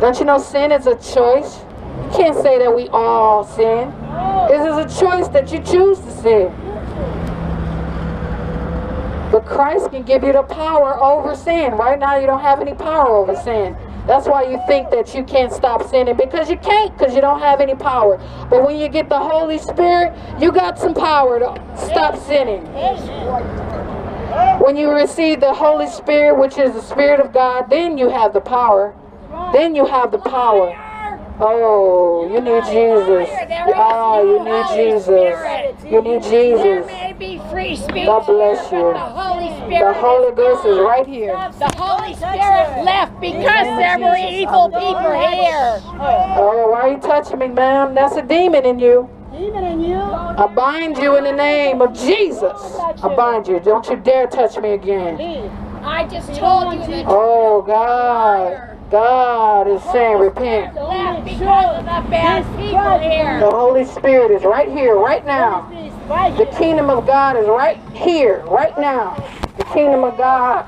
Don't you know sin is a choice? You can't say that we all sin. It is a choice that you choose to sin. But Christ can give you the power over sin. Right now you don't have any power over sin. That's why you think that you can't stop sinning, because you can't, because you don't have any power. But when you get the Holy Spirit, you got some power to stop sinning. When you receive the Holy Spirit, which is the Spirit of God, then you have the power. Then you have the power. Oh, you need Jesus. Oh, you need Jesus. You need Jesus. There may be free speech. God bless you. The Holy Spirit. The Holy Ghost is right here. The Holy Spirit left because there were evil people here. Oh, why are you touching me, ma'am? That's a demon in you. Demon in you. I bind you in the name of Jesus. I bind you. Don't you dare touch me again. I just told you that Oh, God. God is saying repent. left because of the bad people here. The Holy Spirit is right here, right now. The kingdom of God is right here, right now. The kingdom of God.